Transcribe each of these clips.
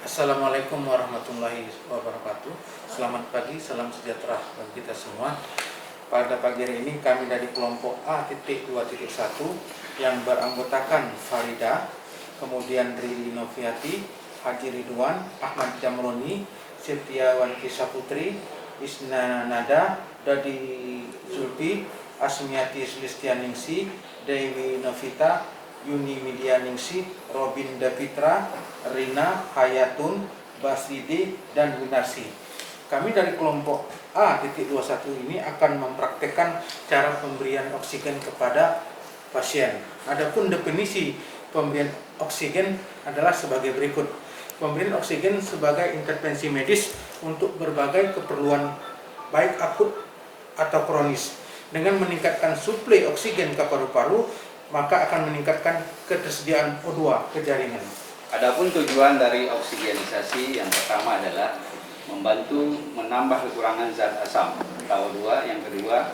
Assalamualaikum warahmatullahi wabarakatuh. Selamat pagi, salam sejahtera bagi kita semua. Pada pagi hari ini kami dari kelompok A.2.1 yang beranggotakan Farida, kemudian Rili Noviati, Haji Ridwan, Ahmad Jamroni, Setiawan Kisah Putri, Isna Nada, Dadi Zulfi, Asmiati Sulistianingsi, Dewi Novita, Yuni Midianingsi, Robin Davitra, Rina, Hayatun, Basridi, dan Winarsi. Kami dari kelompok A.21 ini akan mempraktekkan cara pemberian oksigen kepada pasien. Adapun definisi pemberian oksigen adalah sebagai berikut. Pemberian oksigen sebagai intervensi medis untuk berbagai keperluan baik akut atau kronis. Dengan meningkatkan suplai oksigen ke paru-paru, maka akan meningkatkan ketersediaan O2 ke jaringan. Adapun tujuan dari oksigenisasi yang pertama adalah membantu menambah kekurangan zat asam atau O2, yang kedua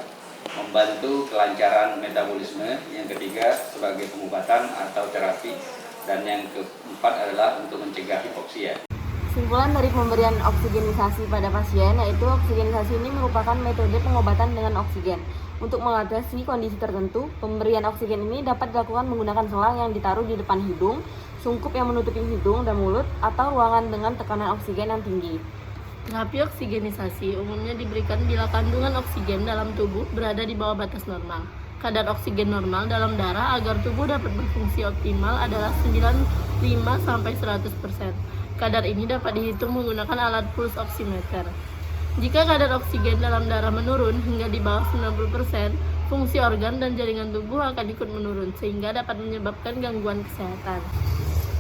membantu kelancaran metabolisme, yang ketiga sebagai pengobatan atau terapi, dan yang keempat adalah untuk mencegah hipoksia. Kesimpulan dari pemberian oksigenisasi pada pasien yaitu oksigenisasi ini merupakan metode pengobatan dengan oksigen. Untuk mengatasi kondisi tertentu, pemberian oksigen ini dapat dilakukan menggunakan selang yang ditaruh di depan hidung, sungkup yang menutupi hidung dan mulut, atau ruangan dengan tekanan oksigen yang tinggi. Terapi oksigenisasi umumnya diberikan bila kandungan oksigen dalam tubuh berada di bawah batas normal. Kadar oksigen normal dalam darah agar tubuh dapat berfungsi optimal adalah 95-100%. Kadar ini dapat dihitung menggunakan alat pulse oximeter. Jika kadar oksigen dalam darah menurun hingga di bawah 90%, fungsi organ dan jaringan tubuh akan ikut menurun sehingga dapat menyebabkan gangguan kesehatan.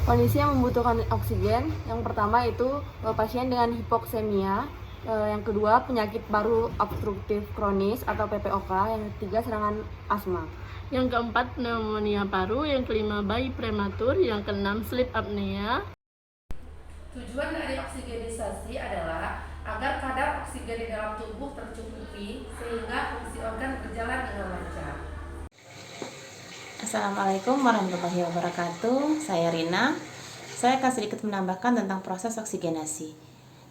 Kondisi yang membutuhkan oksigen, yang pertama itu pasien dengan hipoksemia, yang kedua penyakit paru obstruktif kronis atau PPOK, yang ketiga serangan asma. Yang keempat pneumonia paru, yang kelima bayi prematur, yang keenam sleep apnea. Tujuan dari oksigenisasi adalah agar kadar oksigen di dalam tubuh tercukupi sehingga fungsi organ berjalan dengan lancar. Assalamualaikum warahmatullahi wabarakatuh. Saya Rina. Saya akan sedikit menambahkan tentang proses oksigenasi,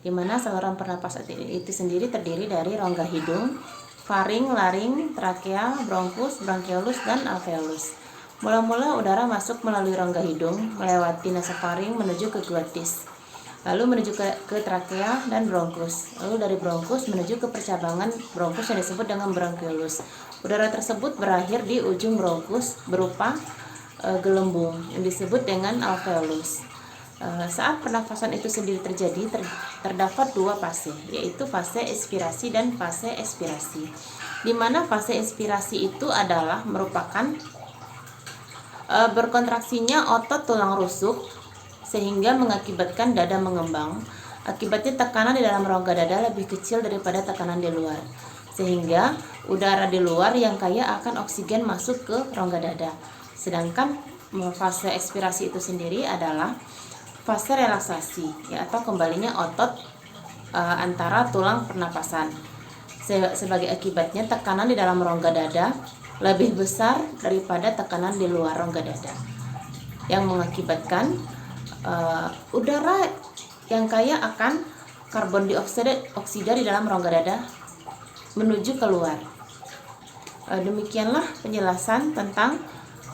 di mana saluran pernapasan itu sendiri terdiri dari rongga hidung, faring, laring, trakea, bronkus, bronkiolus, dan alveolus. Mula-mula udara masuk melalui rongga hidung, melewati nasofaring menuju ke glottis, lalu menuju ke trakea dan bronkus. Lalu dari bronkus menuju ke percabangan bronkus yang disebut dengan bronkiolus. Udara tersebut berakhir di ujung bronkus berupa gelembung yang disebut dengan alveolus. Saat pernafasan itu sendiri terjadi, terdapat dua fase, yaitu fase inspirasi dan fase ekspirasi. Di mana fase inspirasi itu adalah merupakan berkontraksinya otot tulang rusuk sehingga mengakibatkan dada mengembang. Akibatnya tekanan di dalam rongga dada lebih kecil daripada tekanan di luar, sehingga udara di luar yang kaya akan oksigen masuk ke rongga dada. Sedangkan fase ekspirasi itu sendiri adalah fase relaksasi, atau kembalinya otot antara tulang pernapasan. Sebagai akibatnya tekanan di dalam rongga dada lebih besar daripada tekanan di luar rongga dada, yang mengakibatkan udara yang kaya akan karbon dioksida di dalam rongga dada menuju keluar. Demikianlah penjelasan tentang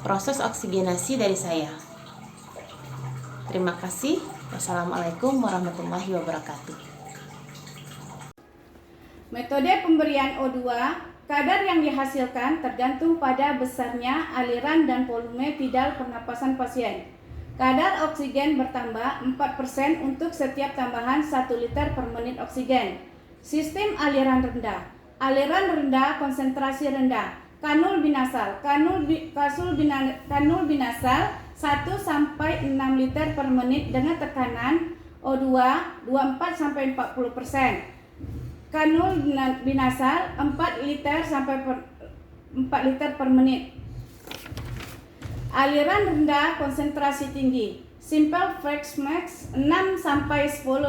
proses oksigenasi dari saya. Terima kasih. Wassalamualaikum warahmatullahi wabarakatuh. Metode pemberian O2, kadar yang dihasilkan tergantung pada besarnya aliran dan volume pidal pernapasan pasien. Kadar oksigen bertambah 4% untuk setiap tambahan 1 liter per menit oksigen. Sistem aliran rendah. Aliran rendah, konsentrasi rendah. Kanul binasal. Kanul binasal 1-6 liter per menit dengan tekanan O2 24-40%. Kanul binasal 4 liter sampai 4 liter per menit. Aliran rendah, konsentrasi tinggi. Simple Flex Max 6-10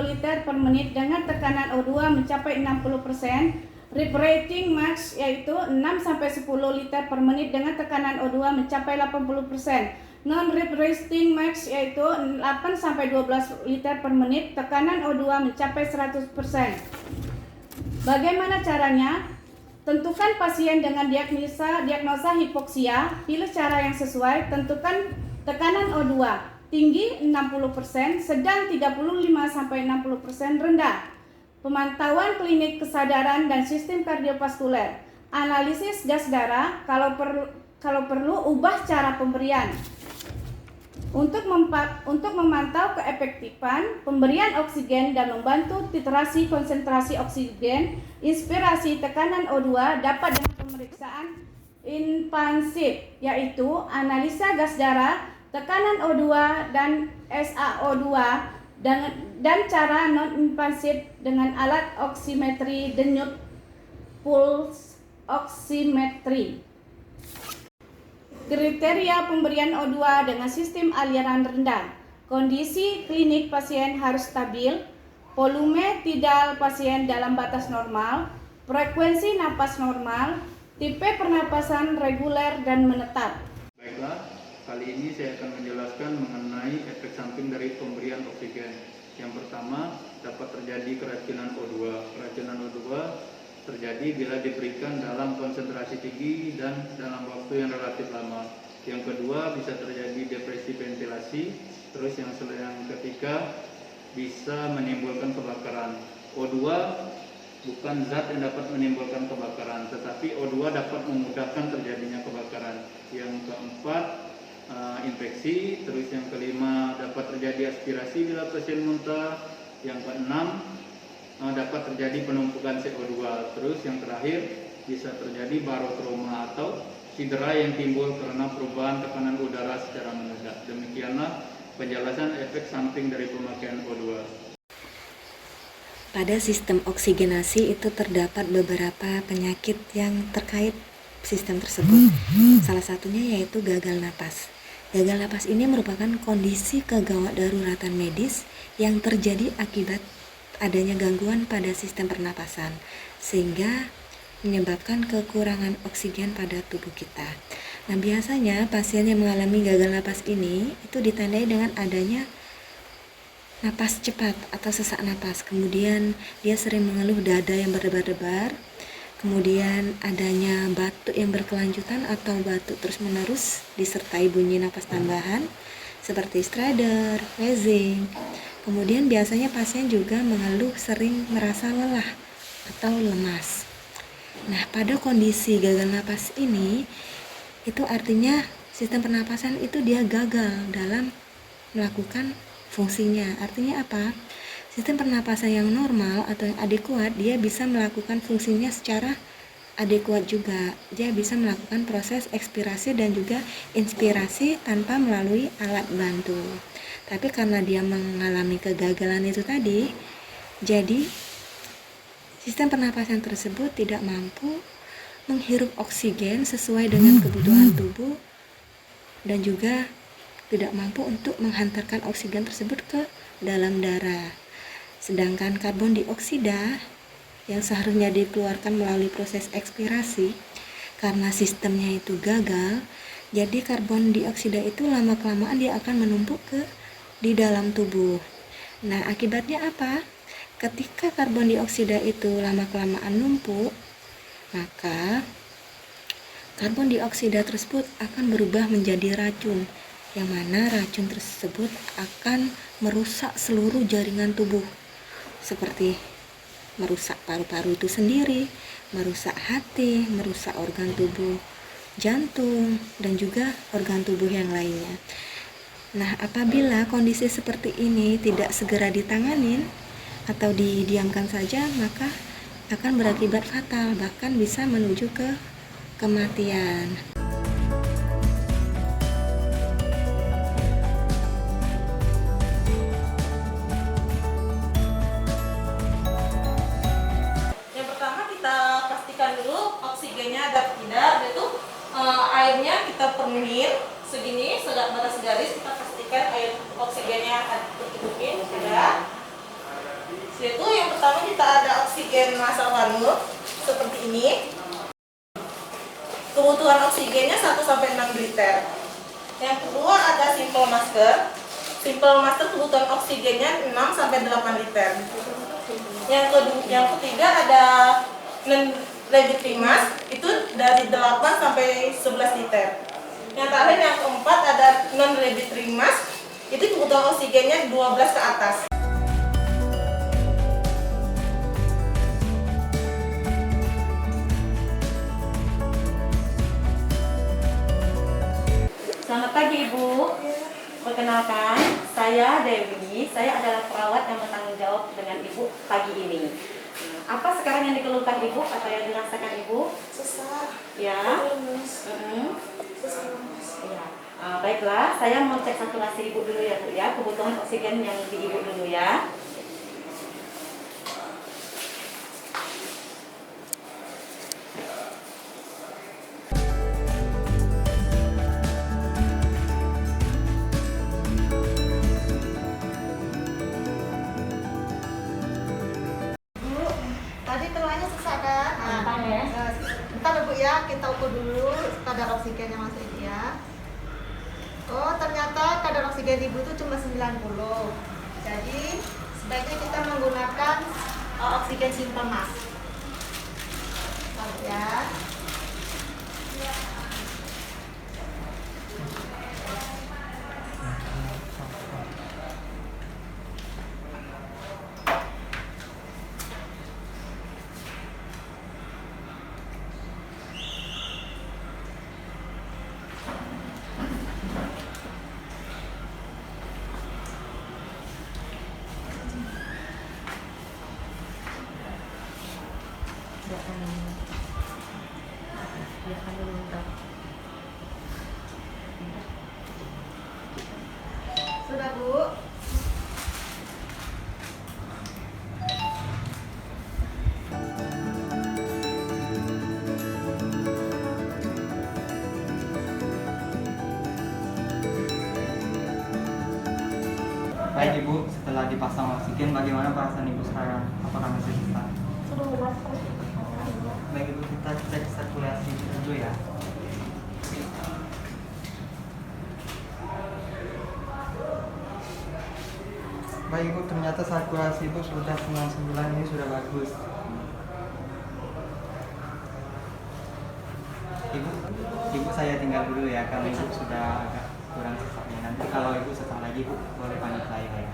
liter per menit dengan tekanan O2 mencapai 60%. Liberating max yaitu 6-10 liter per menit dengan tekanan O2 mencapai 80%. non-resting max yaitu 8-12 liter per menit, tekanan O2 mencapai 100%. Bagaimana caranya? Tentukan pasien dengan diagnosa hipoksia, pilih cara yang sesuai, tentukan tekanan O2 tinggi 60%, sedang 35-60%, rendah. Pemantauan klinik kesadaran dan sistem kardiovaskuler. Analisis gas darah, kalau perlu ubah cara pemberian. Untuk memantau keefektifan pemberian oksigen dan membantu titrasi konsentrasi oksigen, inspirasi tekanan O2 dapat dengan pemeriksaan invasif, yaitu analisa gas darah, tekanan O2 dan SaO2, dan cara non-invasif dengan alat oximetri denyut pulse oximetry. Kriteria pemberian O2 dengan sistem aliran rendah. Kondisi klinik pasien harus stabil, volume tidal pasien dalam batas normal, frekuensi napas normal, tipe pernapasan reguler dan menetap. Baiklah, kali ini saya akan menjelaskan mengenai efek samping dari pemberian oksigen. Yang pertama, dapat terjadi keracunan O2. Keracunan O2 terjadi bila diberikan dalam konsentrasi tinggi dan dalam waktu yang relatif lama. Yang kedua, bisa terjadi depresi ventilasi. Terus yang ketiga, bisa menimbulkan kebakaran. O2 bukan zat yang dapat menimbulkan kebakaran, tetapi O2 dapat memudahkan terjadinya kebakaran. Yang keempat, infeksi. Terus yang kelima, dapat terjadi aspirasi bila pasien muntah. Yang keenam, dapat terjadi penumpukan CO2. Terus yang terakhir, bisa terjadi barotrauma atau cedera yang timbul karena perubahan tekanan udara secara mendadak. Demikianlah penjelasan efek samping dari pemakaian O2. Pada sistem oksigenasi itu terdapat beberapa penyakit yang terkait sistem tersebut. Salah satunya yaitu gagal napas. Gagal napas ini merupakan kondisi kegawat daruratan medis yang terjadi akibat adanya gangguan pada sistem pernapasan, sehingga menyebabkan kekurangan oksigen pada tubuh kita. Nah, biasanya pasien yang mengalami gagal napas ini itu ditandai dengan adanya napas cepat atau sesak napas. Kemudian dia sering mengeluh dada yang berdebar-debar. Kemudian adanya batuk yang berkelanjutan atau batuk terus-menerus disertai bunyi napas tambahan seperti stridor, wheezing. Kemudian biasanya pasien juga mengeluh sering merasa lelah atau lemas. Nah, pada kondisi gagal napas ini, itu artinya sistem pernapasan itu dia gagal dalam melakukan fungsinya. Artinya apa? Sistem pernapasan yang normal atau yang adekuat, dia bisa melakukan fungsinya secara adekuat juga. Dia bisa melakukan proses ekspirasi dan juga inspirasi tanpa melalui alat bantu. Tapi karena dia mengalami kegagalan itu tadi, jadi sistem pernapasan tersebut tidak mampu menghirup oksigen sesuai dengan kebutuhan tubuh dan juga tidak mampu untuk menghantarkan oksigen tersebut ke dalam darah. Sedangkan karbon dioksida yang seharusnya dikeluarkan melalui proses ekspirasi, karena sistemnya itu gagal, jadi karbon dioksida itu lama-kelamaan dia akan menumpuk di dalam tubuh. Nah, akibatnya apa? Ketika karbon dioksida itu lama-kelamaan numpuk, maka karbon dioksida tersebut akan berubah menjadi racun, yang mana racun tersebut akan merusak seluruh jaringan tubuh, seperti merusak paru-paru itu sendiri, merusak hati, merusak organ tubuh jantung, dan juga organ tubuh yang lainnya. Nah, apabila kondisi seperti ini tidak segera ditanganin atau didiamkan saja, maka akan berakibat fatal, bahkan bisa menuju ke kematian. Yang pertama kita pastikan dulu oksigennya ada atau tidak, yaitu airnya kita penuhin segini, batas garis, kita pastikan air oksigennya tercukupin, sudah. Yaitu yang pertama kita ada oksigen massa vanuum seperti ini. Kebutuhan oksigennya 1-6 liter. Yang kedua ada simple masker. Simple masker kebutuhan oksigennya 6 sampai 8 liter. Yang ketiga ada non-ready mask, itu dari 8 sampai 11 liter. Yang terakhir yang keempat ada non-ready mask, itu kebutuhan oksigennya 12 ke atas. Selamat pagi Ibu. Perkenalkan, saya Dewi. Saya adalah perawat yang bertanggung jawab dengan Ibu pagi ini. Apa sekarang yang dikeluhkan Ibu atau yang dirasakan Ibu? Susah. Ya. Ya. Baiklah, saya mau cek saturasi Ibu dulu ya Bu ya. Kebutuhan oksigen yang di Ibu dulu ya. Tadi keluarnya susah kan? Bentar Bu ya, kita ukur dulu kadar oksigen yang masuk ini ya. Oh, ternyata kadar oksigen Ibu itu cuma 90. Jadi, sebaiknya kita menggunakan oksigen simple mask. Bentar ya. Sudah Bu. Baik Ibu, setelah dipasang oksigen, bagaimana perasaan Ibu sekarang? Apakah masih susah? Baik Ibu, kita cek sirkulasi dulu ya. Baik Ibu, ternyata sirkulasi Ibu sudah 99, ini sudah bagus. Ibu saya tinggal dulu ya, karena Ibu sudah agak kurang sesaknya. Nanti kalau Ibu sesak lagi Ibu boleh panggil saya ya.